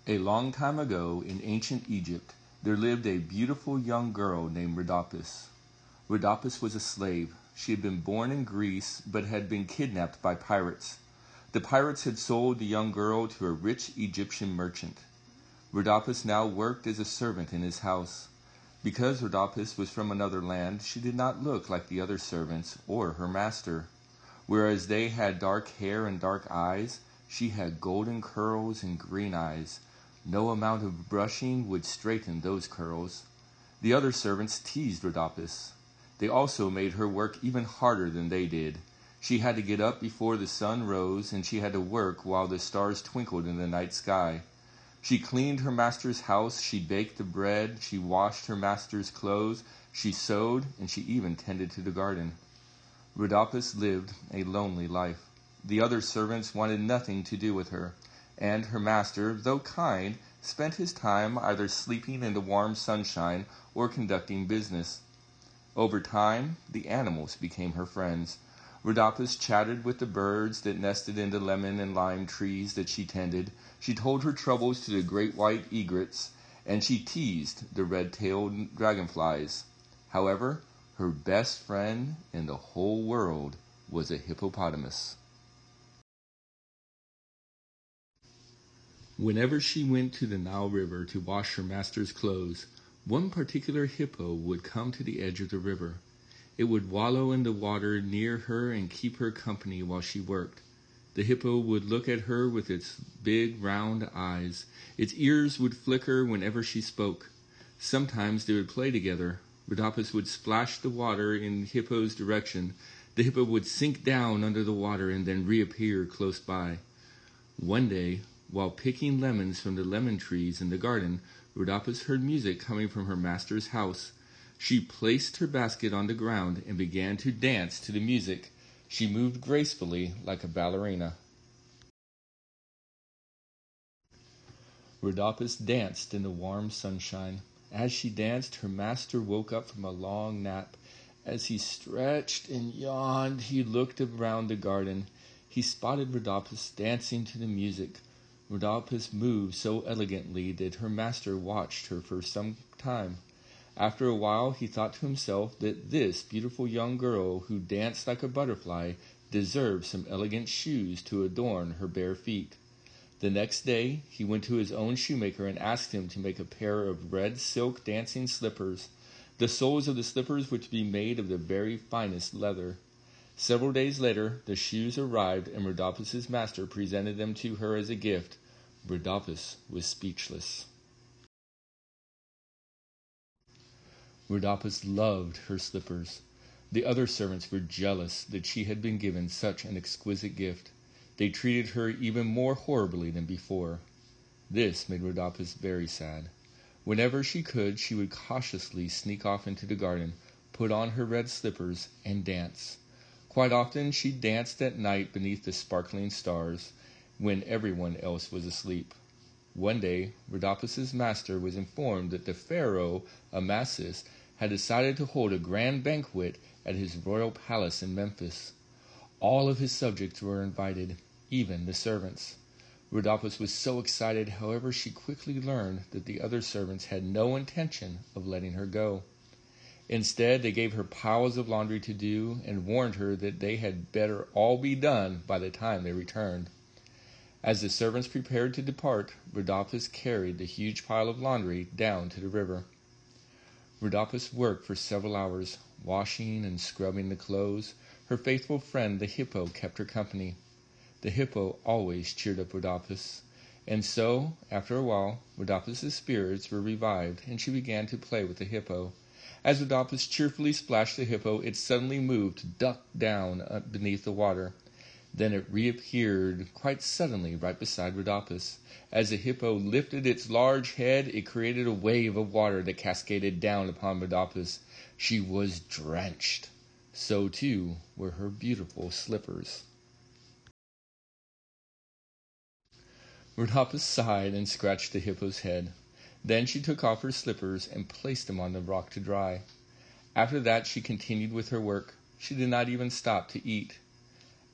A long time ago in ancient Egypt there lived a beautiful young girl named Rhodopis. Rhodopis was a slave. She had been born in Greece but had been kidnapped by pirates. The pirates had sold the young girl to a rich Egyptian merchant. Rhodopis now worked as a servant in his house. Because Rhodopis was from another land, she did not look like the other servants or her master. Whereas they had dark hair and dark eyes, she had golden curls and green eyes. No amount of brushing would straighten those curls. The other servants teased Rhodopis. They also made her work even harder than they did. She had to get up before the sun rose, and she had to work while the stars twinkled in the night sky. She cleaned her master's house, she baked the bread, she washed her master's clothes, she sewed, and she even tended to the garden. Rhodopis lived a lonely life. The other servants wanted nothing to do with her, and her master, though kind, spent his time either sleeping in the warm sunshine or conducting business. Over time, the animals became her friends. Rhodopis chatted with the birds that nested in the lemon and lime trees that she tended. She told her troubles to the great white egrets, and she teased the red-tailed dragonflies. However, her best friend in the whole world was a hippopotamus. Whenever she went to the Nile River to wash her master's clothes, one particular hippo would come to the edge of the river. It would wallow in the water near her and keep her company while she worked. The hippo would look at her with its big round eyes. Its ears would flicker whenever she spoke. Sometimes they would play together. Rhodopis would splash the water in the hippo's direction. The hippo would sink down under the water and then reappear close by. One day, while picking lemons from the lemon trees in the garden, Rhodopis heard music coming from her master's house. She placed her basket on the ground and began to dance to the music. She moved gracefully like a ballerina. Rhodopis danced in the warm sunshine. As she danced, her master woke up from a long nap. As he stretched and yawned, he looked around the garden. He spotted Rhodopis dancing to the music. Rhodopis moved so elegantly that her master watched her for some time. After a while, he thought to himself that this beautiful young girl who danced like a butterfly deserved some elegant shoes to adorn her bare feet. The next day, he went to his own shoemaker and asked him to make a pair of red silk dancing slippers. The soles of the slippers were to be made of the very finest leather. Several days later, the shoes arrived, and Rhodopis' master presented them to her as a gift. Rhodopis was speechless. Rhodopis loved her slippers. The other servants were jealous that she had been given such an exquisite gift. They treated her even more horribly than before. This made Rhodopis very sad. Whenever she could, she would cautiously sneak off into the garden, put on her red slippers, and dance. Quite often she danced at night beneath the sparkling stars, when everyone else was asleep. One day, Rhodopis' master was informed that the pharaoh, Amasis, had decided to hold a grand banquet at his royal palace in Memphis. All of his subjects were invited, even the servants. Rhodopis was so excited, however, she quickly learned that the other servants had no intention of letting her go. Instead, they gave her piles of laundry to do and warned her that they had better all be done by the time they returned. As the servants prepared to depart, Rhodopis carried the huge pile of laundry down to the river. Rhodopis worked for several hours, washing and scrubbing the clothes. Her faithful friend the hippo kept her company. The hippo always cheered up Rhodopis, and so, after a while, Rhodopis' spirits were revived, and she began to play with the hippo. As Rhodopis cheerfully splashed the hippo, it suddenly moved to duck down beneath the water. Then it reappeared quite suddenly right beside Rhodopis. As the hippo lifted its large head, it created a wave of water that cascaded down upon Rhodopis. She was drenched. So, too, were her beautiful slippers. Rhodopis sighed and scratched the hippo's head. Then she took off her slippers and placed them on the rock to dry. After that she continued with her work. She did not even stop to eat.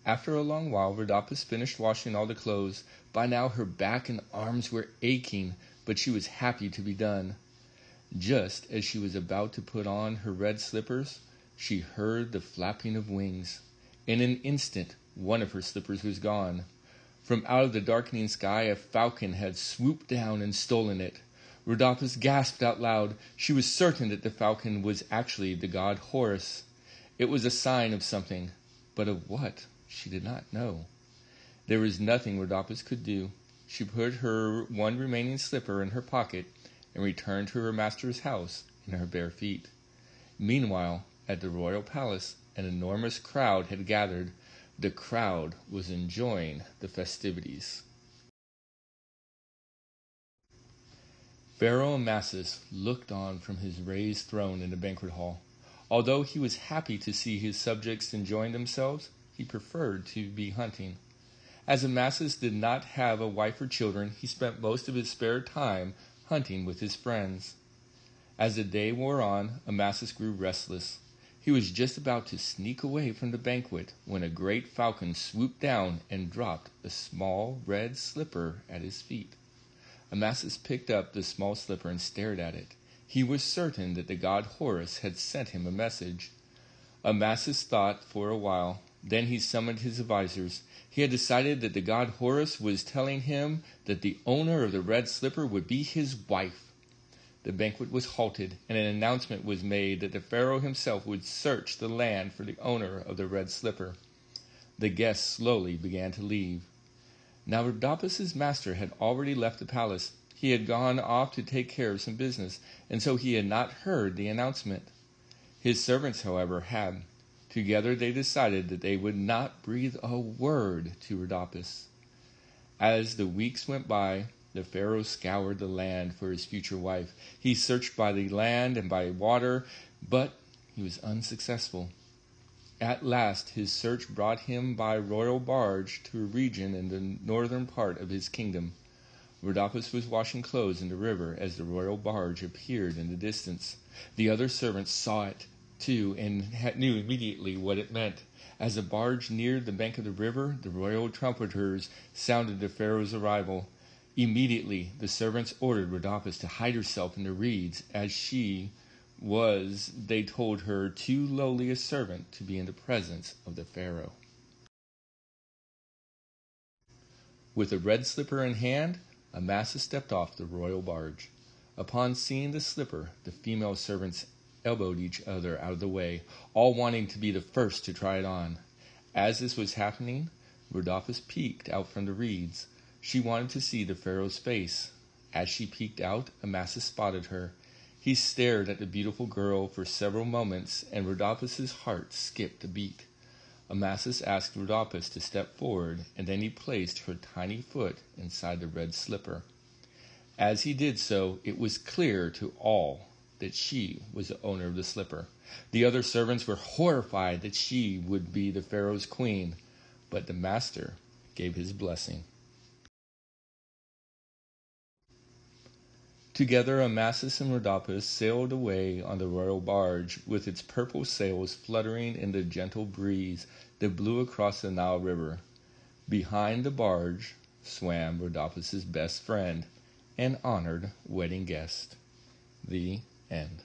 After a long while, Rhodopis finished washing all the clothes. By now her back and arms were aching, but she was happy to be done. Just as she was about to put on her red slippers, she heard the flapping of wings. In an instant, one of her slippers was gone. From out of the darkening sky, a falcon had swooped down and stolen it. Rhodopis gasped out loud. She was certain that the falcon was actually the god Horus. It was a sign of something, but of what, she did not know. There was nothing Rhodopis could do. She put her one remaining slipper in her pocket and returned to her master's house in her bare feet. Meanwhile, at the royal palace, an enormous crowd had gathered. The crowd was enjoying the festivities. Pharaoh Amasis looked on from his raised throne in the banquet hall. Although he was happy to see his subjects enjoying themselves, he preferred to be hunting. As Amasis did not have a wife or children, he spent most of his spare time hunting with his friends. As the day wore on, Amasis grew restless. He was just about to sneak away from the banquet when a great falcon swooped down and dropped a small red slipper at his feet. Amasis picked up the small slipper and stared at it. He was certain that the god Horus had sent him a message. Amasis thought for a while. Then he summoned his advisors. He had decided that the god Horus was telling him that the owner of the red slipper would be his wife. The banquet was halted, and an announcement was made that the pharaoh himself would search the land for the owner of the red slipper. The guests slowly began to leave. Now Rhodopis' master had already left the palace. He had gone off to take care of some business, and so he had not heard the announcement. His servants, however, had. Together they decided that they would not breathe a word to Rhodopis. As the weeks went by, the pharaoh scoured the land for his future wife. He searched by the land and by water, but he was unsuccessful. At last his search brought him by royal barge to a region in the northern part of his kingdom. Rhodopis was washing clothes in the river as the royal barge appeared in the distance. The other servants saw it, too, and knew immediately what it meant. As the barge neared the bank of the river, the royal trumpeters sounded the pharaoh's arrival. Immediately, the servants ordered Rhodopis to hide herself in the reeds, as she was, they told her, too lowly a servant to be in the presence of the pharaoh. With a red slipper in hand, Amasis stepped off the royal barge. Upon seeing the slipper, the female servants elbowed each other out of the way, all wanting to be the first to try it on. As this was happening, Rhodopis peeked out from the reeds. She wanted to see the pharaoh's face. As she peeked out, Amasis spotted her. He stared at the beautiful girl for several moments, and Rhodopis' heart skipped a beat. Amasis asked Rhodopis to step forward, and then he placed her tiny foot inside the red slipper. As he did so, it was clear to all that she was the owner of the slipper. The other servants were horrified that she would be the pharaoh's queen, but the master gave his blessing. Together Amasis and Rhodopis sailed away on the royal barge, with its purple sails fluttering in the gentle breeze that blew across the Nile River. Behind the barge swam Rhodopis' best friend, an honored wedding guest. The end.